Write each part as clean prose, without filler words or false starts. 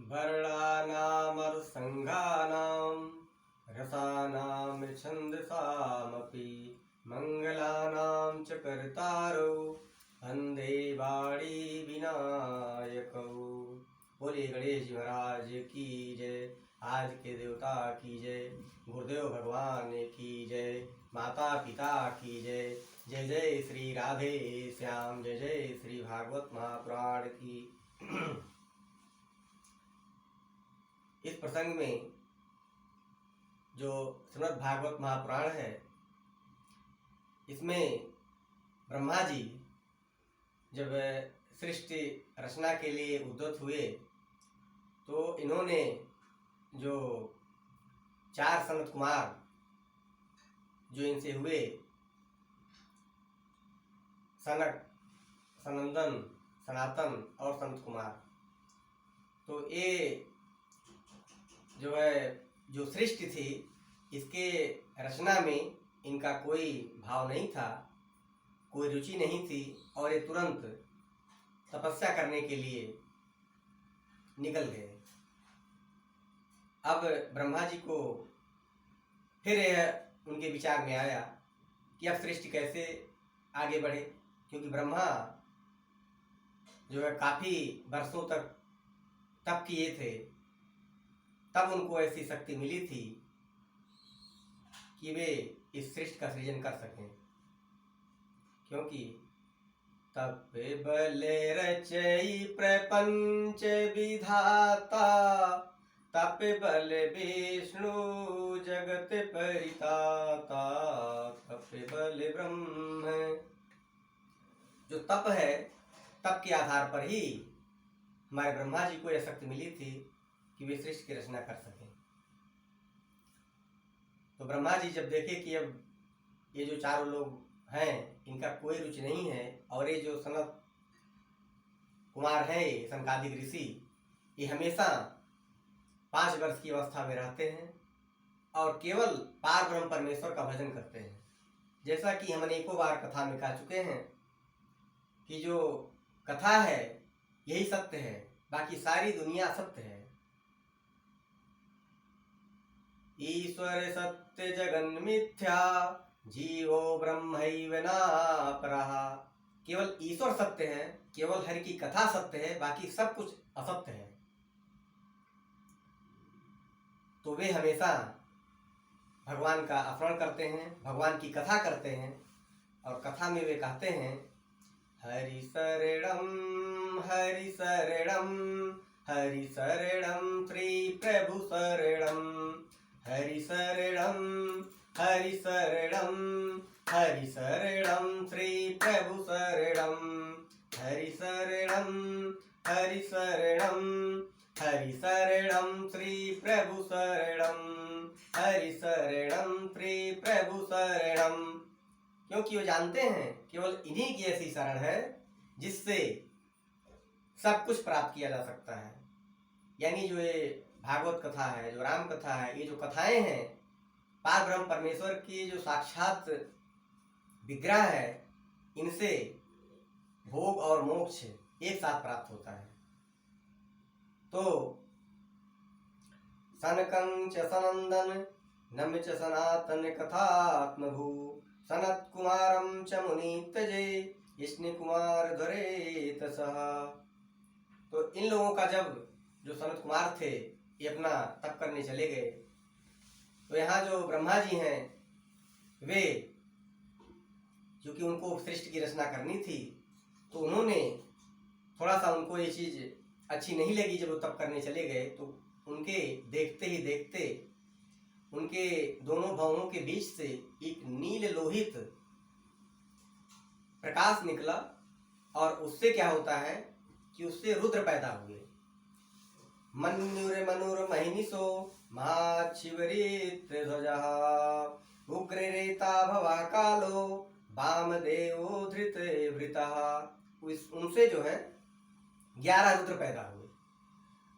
वर्णानामर्सङ्गानां रसानां छन्दसामपि मङ्गलानां च कर्तारौ वन्दे वाणी विनायकौ। बोलिए गणेश जी महाराज की जय। आज के देवता की जय। गुरुदेव भगवान की जय। माता पिता की जय। जय जय श्री राधे श्याम। जय जय श्री भागवत महापुराण की। इस प्रसंग में जो श्रीमद् भागवत महापुराण है, इसमें ब्रह्मा जी जब सृष्टि रचना के लिए उद्यत हुए तो इन्होंने जो 4 सनत कुमार जो इनसे हुए, सनक, सनंदन, सनातन और संत कुमार, तो ये जो सृष्टि थी इसके रचना में इनका कोई भाव नहीं था, कोई रुचि नहीं थी और ये तुरंत तपस्या करने के लिए निकल गए। अब ब्रह्मा जी को फिर उनके विचार में आया कि अब सृष्टि कैसे आगे बढ़े, क्योंकि ब्रह्मा जो है काफ़ी वर्षों तक तप किए थे, तब उनको ऐसी शक्ति मिली थी कि वे इस सृष्टि का सृजन कर सकें। क्योंकि तप बल रचई प्रपंच विधाता, तप बल विष्णु जगत परिताता, तप बल ब्रह्म। जो तप है, तप के आधार पर ही हमारे ब्रह्मा जी को यह शक्ति मिली थी कि वे सृष्टि की रचना कर सकें। तो ब्रह्मा जी जब देखे कि अब ये जो चारों लोग हैं इनका कोई रुचि नहीं है और ये जो सनत कुमार हैं, ये सनकादिक ऋषि, ये हमेशा 5 वर्ष की अवस्था में रहते हैं और केवल पार ब्रह्म परमेश्वर का भजन करते हैं। जैसा कि हम अनेकों बार कथा में कह चुके हैं कि जो कथा है यही सत्य है, बाकी सारी दुनिया असत्य है। ईश्वर सत्य जगन मिथ्या, जीवो ब्रह्मैव नापरः। केवल ईश्वर सत्य है, केवल हरि की कथा सत्य है, बाकी सब कुछ असत्य है। तो वे हमेशा भगवान का अपहरण करते हैं, भगवान की कथा करते हैं और कथा में वे कहते हैं हरि शरणम हरि शरणम हरि शरणम श्री प्रभु शरणम, हरि शरणम हरि शरणम हरि शरणम श्री प्रभु शरणम, हरि शरणम हरि शरणम हरि शरणम श्री प्रभु शरणम, हरि शरणम श्री प्रभु शरणम। क्योंकि वो जानते हैं केवल इन्हीं की ऐसी शरण है जिससे सब कुछ प्राप्त किया जा सकता है। यानी जो ये भागवत कथा है, जो राम कथा है, ये जो कथाएं हैं, पार ब्रह्म परमेश्वर की जो साक्षात विग्रह है, इनसे भोग और मोक्ष एक साथ प्राप्त होता है। तो सनकं च सनंदन नम च सनातन कथात्मभू, सनत कुमारम च मुनीतजे विष्णु कुमार धरे तसः। तो इन लोगों का जब जो सनत कुमार थे ये अपना तप करने चले गए, तो यहाँ जो ब्रह्मा जी हैं वे, क्योंकि उनको सृष्टि की रचना करनी थी, तो उन्होंने थोड़ा सा, उनको ये चीज़ अच्छी नहीं लगी जब वो तप करने चले गए। तो उनके देखते ही देखते उनके दोनों भवनों के बीच से एक नील लोहित प्रकाश निकला और उससे क्या होता है कि उससे रुद्र पैदा हुए। मन्युर मनुर महिनिसो महाशिवरित ध्वजः, उग्ररेता भवा कालो वामदेवो धृत वृतः। उनसे जो है 11 रुद्र पैदा हुए।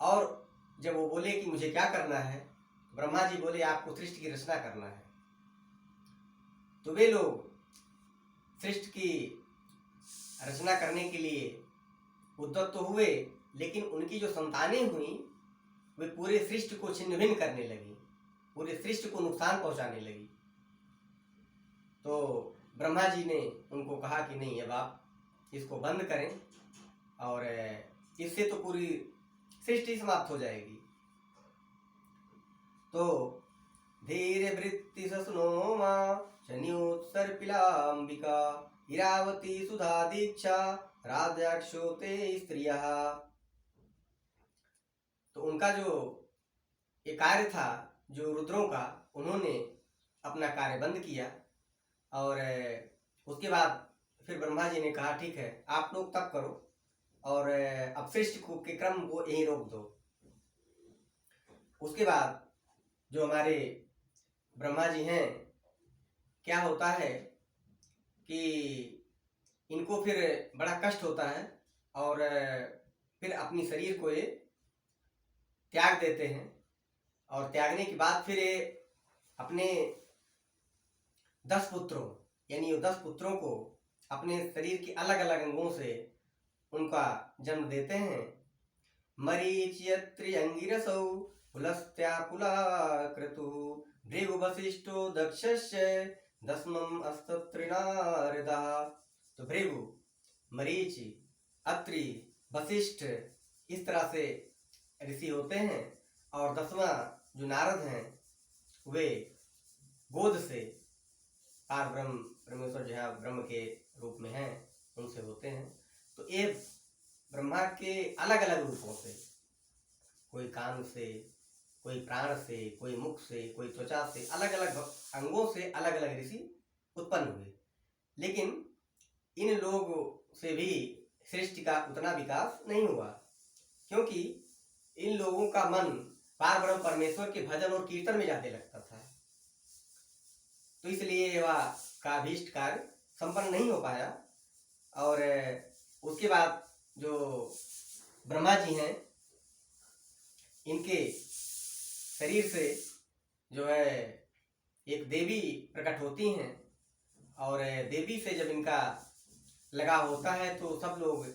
और जब वो बोले कि मुझे क्या करना है, ब्रह्मा जी बोले आपको सृष्टि की रचना करना है। तो वे लोग सृष्टि की रचना करने के लिए उद्यत तो हुए, लेकिन उनकी जो संतानें हुई वे पूरे सृष्टि को छिन्न भिन्न करने लगी, पूरे सृष्टि को नुकसान पहुंचाने लगी। तो ब्रह्मा जी ने उनको कहा कि नहीं, अब आप इसको बंद करें और इससे तो पूरी सृष्टि समाप्त हो जाएगी। तो धीरे वृत्ति ससुनो मां शन्योत्सर्पिलांबिका इरावती सुधा दीक्षा राध्याक्षो ते स्त्रियः। तो उनका जो ये कार्य था, जो रुद्रों का, उन्होंने अपना कार्य बंद किया और उसके बाद फिर ब्रह्मा जी ने कहा ठीक है, आप लोग तप करो और अब सृष्टि को के क्रम को यहीं रोक दो। उसके बाद जो हमारे ब्रह्मा जी हैं, क्या होता है कि इनको फिर बड़ा कष्ट होता है और फिर अपनी शरीर को ये त्याग देते हैं और त्यागने के बाद फिर ये अपने 10 पुत्रों, यानी 10 पुत्रों को अपने शरीर के अलग अलग अंगों से उनका जन्म देते हैं। मरीचियत्रियंगिरसौ पुलस्त्याकुलाकृतु भृगु वसिष्ठो दक्षस्य दशमम् अस्तत्रिनारदा। तो भृगु, मरीचि, अत्रि, वशिष्ठ, इस तरह से ऋषि होते हैं और 10वां जो नारद हैं वे गोद से पार ब्रह्म परमेश्वर जो है ब्रह्म के रूप में हैं, उनसे होते हैं। तो ये ब्रह्मा के अलग अलग रूपों से, कोई कान से, कोई प्राण से, कोई मुख से, कोई त्वचा से, अलग अलग अंगों से अलग अलग ऋषि उत्पन्न हुए। लेकिन इन लोगों से भी सृष्टि का उतना विकास नहीं हुआ, क्योंकि इन लोगों का मन पार ब्रह्म परमेश्वर के भजन और कीर्तन में जाने लगता था। तो इसलिए वह का अभीष्ट कार्य संपन्न नहीं हो पाया। और उसके बाद जो ब्रह्मा जी हैं, इनके शरीर से जो है एक देवी प्रकट होती हैं और देवी से जब इनका लगाव होता है तो सब लोग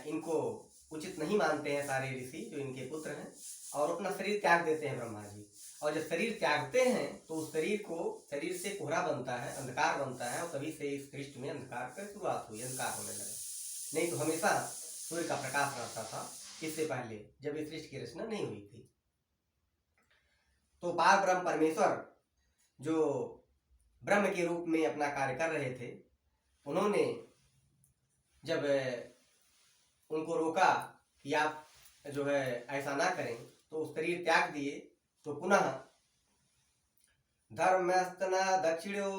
इनको उचित नहीं मानते हैं, सारे ऋषि जो इनके पुत्र हैं, और अपना शरीर त्याग देते हैं ब्रह्मा जी। और जब शरीर त्यागते हैं तो उस शरीर से कोहरा बनता है, अंधकार बनता है, और तभी से इस सृष्टि में अंधकार की शुरुआत हुई, अंधकार होने लगा। नहीं तो हमेशा सूर्य का प्रकाश रहता था, इससे पहले जब इस सृष्टि की रचना नहीं हुई थी। तो पार ब्रह्म परमेश्वर जो ब्रह्म के रूप में अपना कार्य कर रहे थे, उन्होंने जब उनको रोका कि आप जो है ऐसा ना करें, तो शरीर त्याग दिए। तो पुनः धर्मस्तना दक्षिणो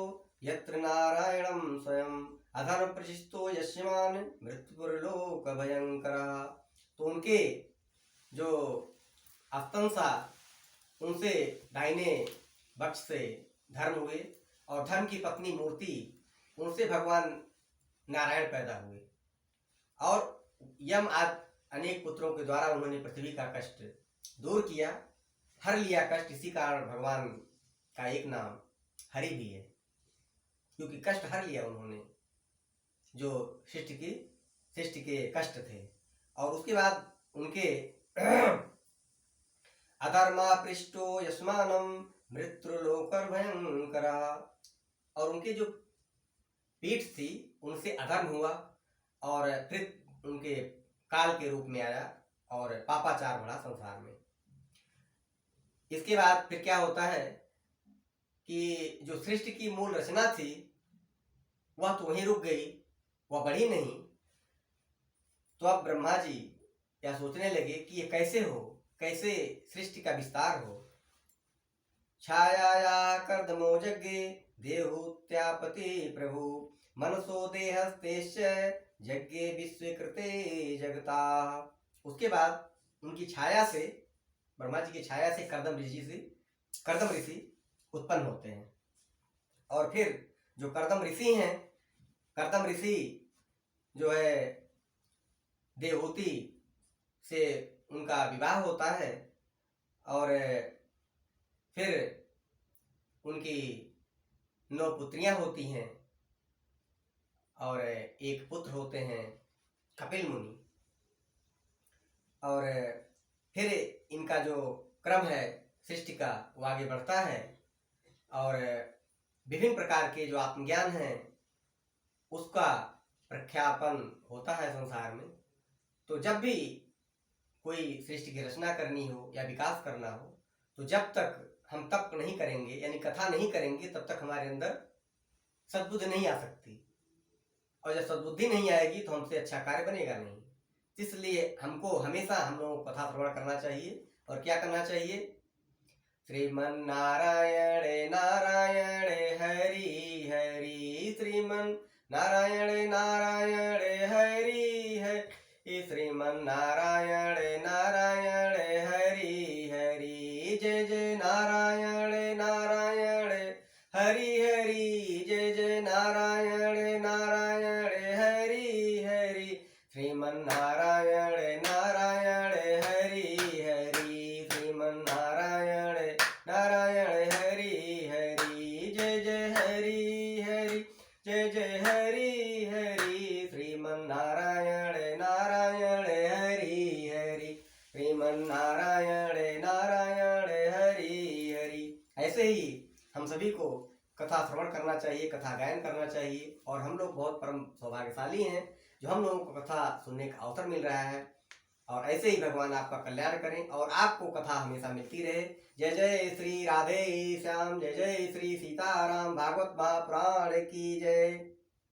यत्र नारायणं स्वयं अधर्म प्रशिष्टो यस्यमान मृत्युर्लोक भयंकर। तो उनके जो अस्तंसा, उनसे दाहिने वक्ष से धर्म हुए और धर्म की पत्नी मूर्ति, उनसे भगवान नारायण पैदा हुए। और यम आदि अनेक पुत्रों के द्वारा उन्होंने पृथ्वी का कष्ट दूर किया, हर लिया कष्ट। इसी कारण भगवान का एक नाम हरि भी है, क्योंकि कष्ट हर लिया उन्होंने, जो सृष्टि के कष्ट थे। और उसके बाद उनके अधर्मा पृष्ठो यस्मानं मृत्युलोकर भयंकरा, और उनके जो पीठ थी उनसे अधर्म हुआ और फिर उनके काल के रूप में आया और पापाचार बढ़ा संसार में। इसके बाद फिर क्या होता है कि जो सृष्टि की मूल रचना थी वह तो वहीं रुक गई, वह बढ़ी नहीं। तो अब ब्रह्मा जी क्या सोचने लगे कि ये कैसे हो, कैसे सृष्टि का विस्तार हो। छाया कर्दमो यज्ञे देहुत्यापति प्रभु मनसो देहस्तेश्च यज्ञे विश्वकृते जगता। उसके बाद उनकी छाया से, ब्रह्मा जी की छाया से कर्दम ऋषि उत्पन्न होते हैं। और फिर जो कर्दम ऋषि हैं, कर्दम ऋषि जो है देवहूति से उनका विवाह होता है और फिर उनकी 9 पुत्रियां होती हैं और एक पुत्र होते हैं कपिल मुनि। और फिर इनका जो क्रम है सृष्टि का वो आगे बढ़ता है और विभिन्न प्रकार के जो आत्मज्ञान हैं उसका प्रख्यापन होता है संसार में। तो जब भी कोई सृष्टि की रचना करनी हो या विकास करना हो तो जब तक हम तप नहीं करेंगे यानी कथा नहीं करेंगे तब तक हमारे अंदर सद्बुद्धि नहीं आ सकती, और जब सद्बुद्धि नहीं आएगी तो हमसे अच्छा कार्य बनेगा नहीं। इसलिए हमको हमेशा हम लोगों को कथा श्रवण करना चाहिए। और क्या करना चाहिए? श्रीमन नारायण नारायण हरि हरि, श्रीमन नारायण नारायण हरि हरि, श्रीमन नारायण नारायण हरि हरि, जय जय नारायण नारायण हरि हरि, जय जय नारायण नारायण हरि हरि, श्रीमन नारायण नारायण हरि हरि, श्रीमन नारायण नारायण हरि हरि, जय जय हरि हरि, जय जय हरि हरि, श्रीमन नारायण नारायण हरि हरि, श्रीमन नारायण नारायण हरि हरि। ऐसे ही हम सभी को कथा श्रवण करना चाहिए, कथा गायन करना चाहिए। और हम लोग बहुत परम सौभाग्यशाली हैं जो हम लोगों को कथा सुनने का अवसर मिल रहा है। और ऐसे ही भगवान आपका कल्याण करें और आपको कथा हमेशा मिलती रहे। जय जय श्री राधे श्याम, जय जय श्री सीताराम, भागवत महापुराण की जय।